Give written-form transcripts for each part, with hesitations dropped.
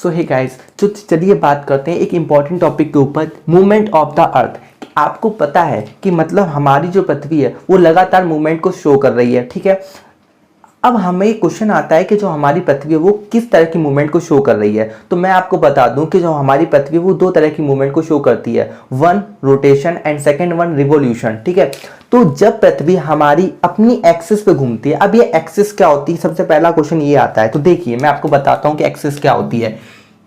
सो hey guys, तो चलिए बात करते हैं एक इम्पॉर्टेंट टॉपिक के ऊपर, मूवमेंट ऑफ द अर्थ। आपको पता है कि मतलब हमारी जो पृथ्वी है वो लगातार मूवमेंट को शो कर रही है, ठीक है। अब हमें एक क्वेश्चन आता है कि जो हमारी पृथ्वी है वो किस तरह की मूवमेंट को शो कर रही है। तो मैं आपको बता दूं कि जो हमारी पृथ्वी है वो दो तरह की मूवमेंट को शो करती है, one rotation and second one revolution, ठीक है। तो जब पृथ्वी हमारी अपनी एक्सिस पे घूमती है, अब ये एक्सिस क्या होती है, सबसे पहला क्वेश्चन ये आता है। तो देखिए मैं आपको बताता हूँ कि एक्सिस क्या होती है।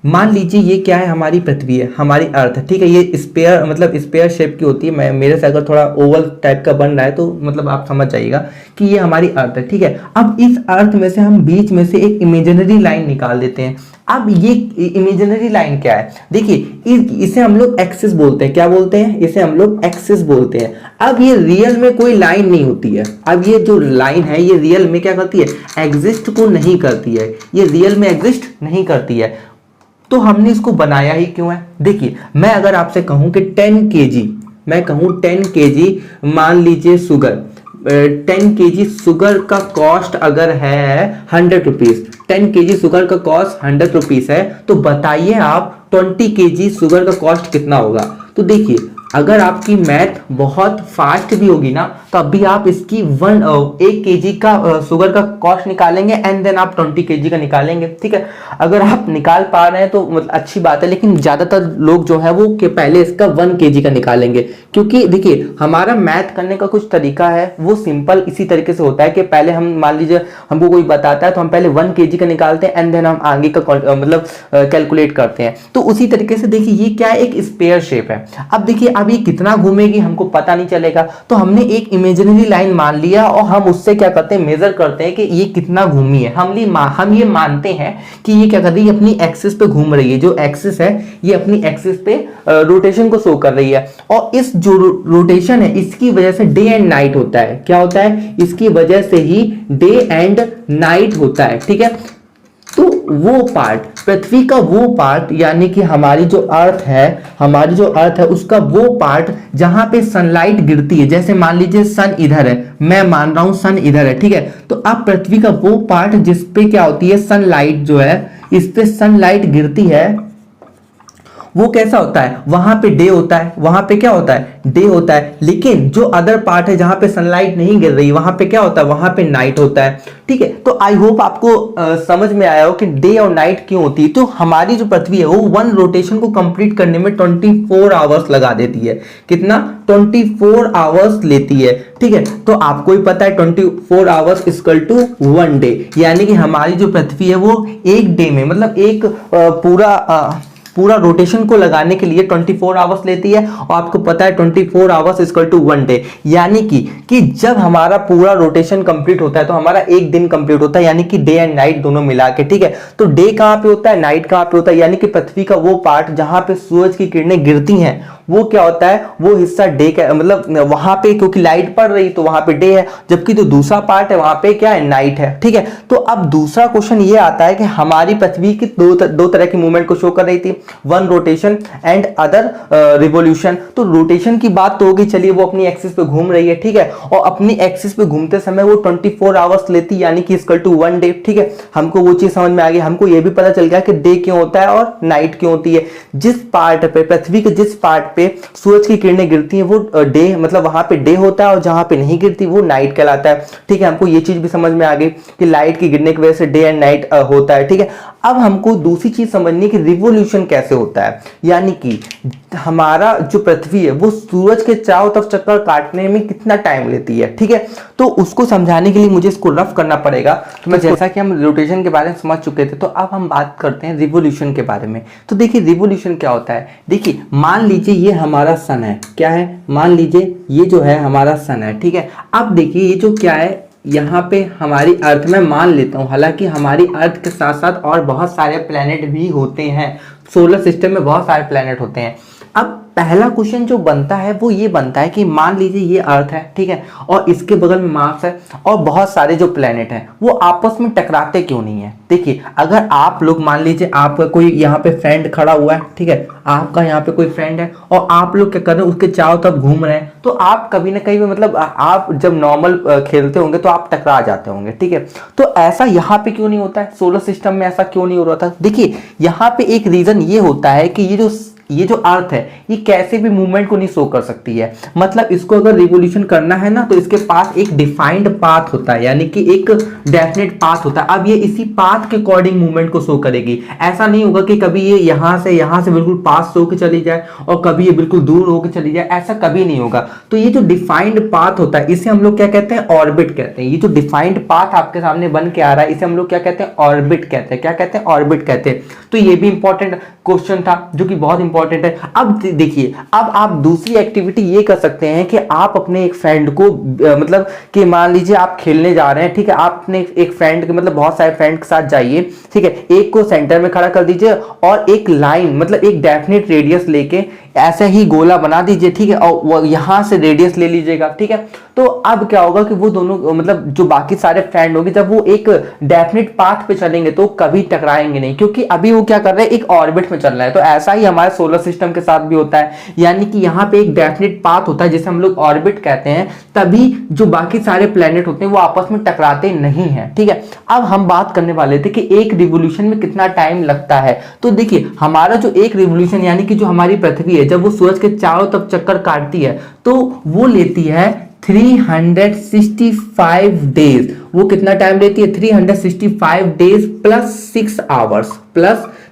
मान लीजिए ये क्या है, हमारी पृथ्वी है, हमारी अर्थ, ठीक है। ये स्पेयर मतलब स्पेयर शेप की होती है। मैं मेरे से अगर थोड़ा ओवल टाइप का बन रहा है तो मतलब आप समझ जाइएगा कि ये हमारी अर्थ है, ठीक है। अब इस अर्थ में से हम बीच में से एक इमेजिनरी लाइन निकाल देते हैं। अब ये इमेजिनरी लाइन क्या है, देखिए इसे हम लोग एक्सिस बोलते हैं। क्या बोलते हैं? इसे हम लोग एक्सिस बोलते हैं। अब ये रियल में कोई लाइन नहीं होती है। अब ये जो लाइन है ये रियल में क्या करती है, एग्जिस्ट को नहीं करती है। ये रियल में एग्जिस्ट नहीं करती है। तो हमने इसको बनाया ही क्यों है? देखिए मैं अगर आपसे कहूं कि 10 केजी, मैं कहूं 10 केजी मान लीजिए शुगर, 10 केजी शुगर का कॉस्ट अगर है 100 रुपीज, 10 केजी शुगर का कॉस्ट 100 रुपीज है, तो बताइए आप 20 केजी शुगर का कॉस्ट कितना होगा। तो देखिए अगर आपकी मैथ बहुत फास्ट भी होगी ना तो अभी आप इसकी 1 केजी का शुगर का कॉस्ट निकालेंगे एंड देन आप 20 केजी का निकालेंगे, ठीक है। अगर आप निकाल पा रहे हैं तो मतलब अच्छी बात है, लेकिन ज्यादातर लोग जो है वो के पहले इसका 1 केजी का निकालेंगे, क्योंकि देखिए हमारा मैथ करने का कुछ तरीका है वो सिंपल इसी तरीके से होता है कि पहले हम मान लीजिए हमको कोई बताता है तो हम पहले 1 केजी का निकालते हैं एंड देन हम आगे का मतलब कैलकुलेट करते हैं। तो उसी तरीके से देखिए ये क्या है, एक स्पेयर शेप है। अब देखिए अब ये कितना घूमेगी हमको पता नहीं चलेगा, तो हमने एक इमेजिनरी लाइन मान लिया और हम उससे क्या करते हैं, मेजर करते हैं कि ये कितना घूमी है। हम ये मानते हैं कि ये क्या कर रही है, अपनी एक्सिस पे घूम रही है। जो एक्सिस है ये अपनी एक्सिस पे रोटेशन को शो कर रही है, और इस जो रोटेशन है इसकी वजह से डे एंड नाइट होता है। क्या होता है? इसकी वजह से ही डे एंड नाइट होता है, ठीक है। तो वो पार्ट, पृथ्वी का वो पार्ट, यानी कि हमारी जो अर्थ है उसका वो पार्ट जहां पे सनलाइट गिरती है, जैसे मान लीजिए सन इधर है, मैं मान रहा हूं सन इधर है, ठीक है। तो अब पृथ्वी का वो पार्ट जिसपे क्या होती है, सनलाइट जो है, इस पे सनलाइट गिरती है, वो कैसा होता है, वहां पे डे होता है। वहां पे क्या होता है, डे होता है। लेकिन जो अदर पार्ट है जहां पे सनलाइट नहीं गिर रही, वहां पे क्या होता है, वहां पे नाइट होता है, ठीक है। तो आई होप आपको समझ में आया हो कि डे और नाइट क्यों होती है। तो हमारी जो पृथ्वी है वो 1 रोटेशन को कंप्लीट करने में 24 आवर्स लगा देती है। कितना? 24 आवर्स लेती है, ठीक है। तो आपको ही पता है 24 आवर्स इक्वल टू 1 डे, यानी कि हमारी जो पृथ्वी है वो एक डे में मतलब एक पूरा रोटेशन को लगाने के लिए 24 आवर्स लेती है। और आपको पता है 24 आवर्स इक्वल टू 1 डे, यानी कि जब हमारा पूरा रोटेशन कंप्लीट होता है तो हमारा एक दिन कंप्लीट होता है, यानी कि डे एंड नाइट दोनों मिला के, ठीक है। तो डे कहां पे होता है, नाइट कहां पे होता है, यानी कि पृथ्वी का वो पार्ट जहां पे सूरज की किरणें गिरती हैं वो क्या होता है, वो हिस्सा डे का, मतलब वहां पे क्योंकि लाइट पड़ रही तो वहां पे डे है, जबकि जो दूसरा पार्ट है वहां पे क्या है, नाइट है, ठीक है। तो अब दूसरा क्वेश्चन ये आता है कि हमारी पृथ्वी की दो तरह की मूवमेंट को शो कर रही थी, one rotation and other revolution. तो रोटेशन की बात तो होगी, चलिए वो अपनी एक्सिस पे घूम रही है, ठीक है। और अपनी एक्सिस पे घूमते समय वो 24 आवर्स लेती, यानी कि इक्वल टू 1 डे, ठीक है। हमको वो चीज समझ में आ गई। हमको ये भी पता चल गया कि डे क्यों होता है और नाइट क्यों होती है। जिस पार्ट पे, पृथ्वी के जिस पार्ट पे सूरज की किरणें गिरती हैं वो डे, मतलब वहां पे डे होता है, और जहां पे नहीं गिरती वो नाइट कहलाता है, ठीक है। हमको ये चीज भी समझ में आ गई कि लाइट की गिरने की वजह से डे एंड नाइट होता है, ठीक है। अब हमको दूसरी चीज समझनी कि रिवॉल्यूशन कैसे होता है, यानी कि हमारा जो पृथ्वी है वो सूरज के चारों तरफ चक्कर काटने में कितना टाइम लेती है, ठीक है। तो उसको समझाने के लिए मुझे इसको रफ करना पड़ेगा। तो मैं जैसा कि हम रोटेशन के बारे में समझ चुके थे, तो अब हम बात करते हैं रिवॉल्यूशन के बारे में। तो देखिए रिवॉल्यूशन क्या होता है। देखिए मान लीजिए ये हमारा सन है, क्या है, मान लीजिए ये जो है हमारा सन है, ठीक है। अब देखिए ये जो क्या है, यहाँ पे हमारी अर्थ में मान लेता हूँ, हालांकि हमारी अर्थ के साथ साथ और बहुत सारे प्लेनेट भी होते हैं, सोलर सिस्टम में बहुत सारे प्लेनेट होते हैं। अब पहला क्वेश्चन जो बनता है वो ये बनता है कि मान लीजिए ये अर्थ है, ठीक है, और इसके बगल में मार्स है और बहुत सारे जो प्लेनेट हैं वो आपस में टकराते क्यों नहीं है। देखिए अगर आप लोग मान लीजिए आपका कोई यहाँ पे फ्रेंड खड़ा हुआ है, ठीक है, आपका यहाँ पे कोई फ्रेंड है और आप लोग क्या कर रहे हैं उसके चारों तरफ घूम रहे हैं, तो आप कभी ना कहीं मतलब आप जब नॉर्मल खेलते होंगे तो आप टकरा जाते होंगे, ठीक है। तो ऐसा यहाँ पे क्यों नहीं होता है, सोलर सिस्टम में ऐसा क्यों नहीं हो रहा था। देखिए यहाँ पे एक रीजन ये होता है कि ये जो अर्थ है ये कैसे भी मूवमेंट को नहीं शो कर सकती है। मतलब इसको अगर रिवोल्यूशन करना है ना तो इसके पास एक डिफाइंड पाथ होता है, यानी कि एक डेफिनेट पाथ होता है। अब ये इसी पाथ के अकॉर्डिंग मूवमेंट को शो करेगी। ऐसा नहीं होगा कि कभी ये यहाँ से बिल्कुल पास होकर चली जाए और कभी ये बिल्कुल दूर होकर चली जाए, ऐसा कभी नहीं होगा। तो ये जो डिफाइंड पाथ होता है इसे हम लोग क्या कहते हैं, ऑर्बिट कहते हैं। ये जो डिफाइंड पाथ आपके सामने बन के आ रहा है इसे हम लोग क्या कहते हैं, ऑर्बिट कहते हैं। क्या कहते हैं, ऑर्बिट कहते हैं। तो ये भी इंपॉर्टेंट क्वेश्चन था जो कि बहुत इंपॉर्टेंट है। अब देखिए अब आप दूसरी एक्टिविटी ये कर सकते हैं कि आप अपने एक फ्रेंड को मतलब कि मान लीजिए आप खेलने जा रहे हैं, ठीक है, आप अपने एक फ्रेंड के मतलब बहुत सारे फ्रेंड के साथ जाइए, ठीक है, एक को सेंटर में खड़ा कर दीजिए और एक लाइन मतलब एक डेफिनेट रेडियस लेके ऐसे ही गोला बना दीजिए, ठीक है, और वो यहां से रेडियस ले लीजिएगा, ठीक है। तो अब क्या होगा कि वो दोनों मतलब जो बाकी सारे फ्रेंड होंगे जब वो एक डेफिनेट पाथ पे चलेंगे तो कभी टकराएंगे नहीं, क्योंकि अभी वो क्या कर रहे हैं, एक ऑर्बिट में चल रहा है। तो ऐसा ही हमारे सोलर सिस्टम के साथ भी होता है, यानी कि यहाँ पे एक डेफिनेट पाथ होता है जिसे हम लोग ऑर्बिट कहते हैं, तभी जो बाकी सारे प्लेनेट होते हैं वो आपस में टकराते नहीं है, ठीक है। अब हम बात करने वाले थे कि एक रिवोल्यूशन में कितना टाइम लगता है। तो देखिए हमारा जो एक रिवोल्यूशन यानी कि जो हमारी पृथ्वी है जब वो सूरज के चारों तरफ चक्कर काटती है तो वो लेती है 365 डेज। वो कितना टाइम लेती है, 365 डेज प्लस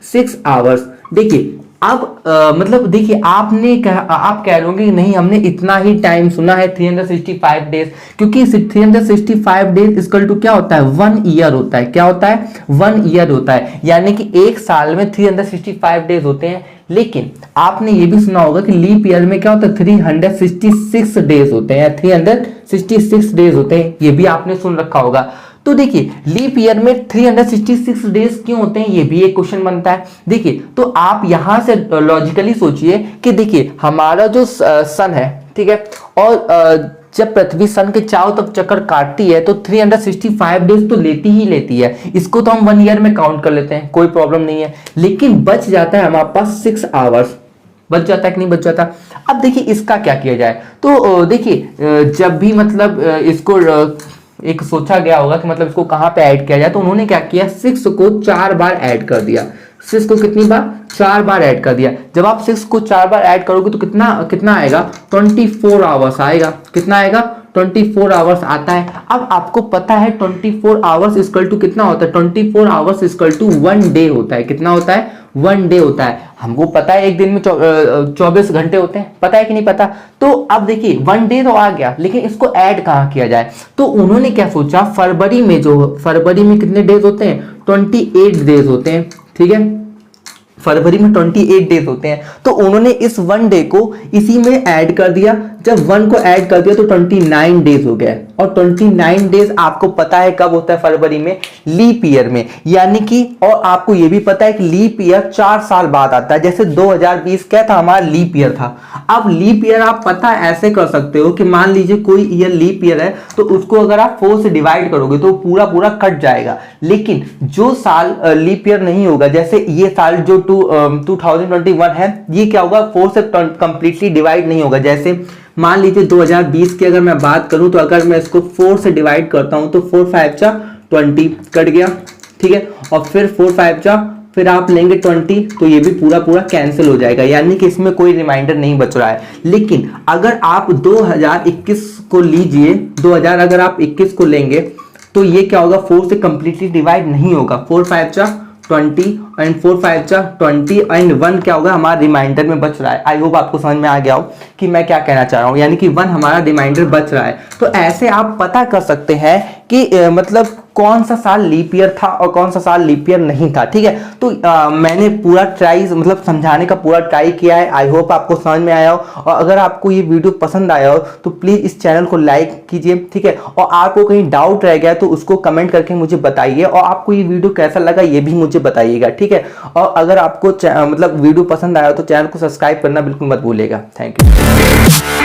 6 आवर्स। देखिए अब मतलब देखिए आप कह रहे होंगे कि नहीं हमने इतना ही टाइम सुना है 365 डेज, क्योंकि 365 डेज इक्वल टू क्या होता है, 1 ईयर होता है। क्या होता है, 1 ईयर होता है, यानी कि एक साल में 365 डेज होते हैं। लेकिन आपने ये भी सुना होगा कि लीप ईयर में क्या होता है, 366 डेज होते हैं, 366 डेज होते हैं, ये भी आपने सुन रखा होगा। तो देखिए लीप ईयर में 366 डेज क्यों होते हैं, ये भी एक क्वेश्चन बनता है। देखिए तो आप यहां से लॉजिकली सोचिए कि देखिए हमारा जो सन है, ठीक है, और जब पृथ्वी सन के चारों तरफ चक्कर काटती है तो 365 डेज तो लेती ही लेती है। इसको तो हम 1 ईयर में काउंट कर लेते हैं, कोई प्रॉब्लम नहीं है। लेकिन बच जाता है हमारे पास 6 आवर्स, बच जाता है कि नहीं बच जाता। अब देखिए इसका क्या किया जाए। तो देखिए जब भी मतलब इसको एक सोचा गया होगा कि मतलब इसको कहां पे ऐड किया जाए, तो उन्होंने क्या किया, 6 को 4 बार ऐड कर दिया। 6 को कितनी बार, 4 बार ऐड कर दिया। जब आप 6 को 4 बार ऐड करोगे तो कितना आएगा, 24 आवर्स आएगा। कितना आएगा, 24 आवर्स आता है। अब आपको पता है 24 आवर्स इक्वल टू कितना होता है, 24 आवर्स इक्वल टू 1 डे होता है। कितना होता है, 1 डे होता है। हमको पता है एक दिन में 24 घंटे होते हैं, पता है कि नहीं पता। तो अब देखिए 1 डे तो आ गया, लेकिन इसको ऐड कहाँ किया जाए। तो उन्होंने क्या सोचा, फरवरी में कितने डेज होते हैं, 28 डेज होते हैं, ठीक है, फरवरी में 28 डेज होते हैं। तो उन्होंने इस 1 डे को इसी में ऐड कर दिया। जब 1 को ऐड कर दिया तो 29 डेज हो गया। और 29 डेज आपको पता है कब होता है, फरवरी में, लीप ईयर में। यानी कि और आपको यह भी पता है कि लीप ईयर 4 साल बाद आता है। जैसे 2020 क्या था, हमारा लीप ईयर था। अब लीप ईयर आप पता ऐसे कर सकते हो कि मान लीजिए कोई ईयर लीप ईयर है तो उसको अगर आप 4 से डिवाइड करोगे तो पूरा कट जाएगा। लेकिन जो साल लीप ईयर नहीं होगा, जैसे ये साल जो 2021 है, ये क्या होगा, 4 से कंप्लीटली डिवाइड नहीं होगा। जैसे मान लीजिए 2020 की अगर मैं बात करूं तो अगर मैं इसको 4 से डिवाइड करता हूं तो 4 5 जा 20 कट गया, ठीक है, और फिर 4 5 जा फिर आप लेंगे 20, तो ये भी पूरा कैंसिल हो जाएगा, यानी कि इसमें कोई रिमाइंडर नहीं बच रहा है। लेकिन अगर आप 2021 को लीजिए, 2000 अगर आप 21 को लेंगे तो ये क्या होगा, 4 से कंप्लीटली डिवाइड नहीं होगा। 4 5 जा 20 एंड 4 5 जा 20 एंड 1 क्या होगा, हमारा रिमाइंडर में बच रहा है। आई होप आपको समझ में आ गया हो कि मैं क्या कहना चाह रहा हूं, यानी कि 1 हमारा रिमाइंडर बच रहा है। तो ऐसे आप पता कर सकते हैं कि मतलब कौन सा साल लीप ईयर था और कौन सा साल लीप ईयर नहीं था, ठीक है। तो मैंने पूरा ट्राई मतलब समझाने का पूरा ट्राई किया है। आई होप आपको समझ में आया हो, और अगर आपको ये वीडियो पसंद आया हो तो प्लीज़ इस चैनल को लाइक कीजिए, ठीक है। और आपको कहीं डाउट रह गया तो उसको कमेंट करके मुझे बताइए, और आपको ये वीडियो कैसा लगा ये भी मुझे बताइएगा, ठीक है। और अगर आपको मतलब वीडियो पसंद आया हो तो चैनल को सब्सक्राइब करना बिल्कुल मत भूलिएगा। Thank you.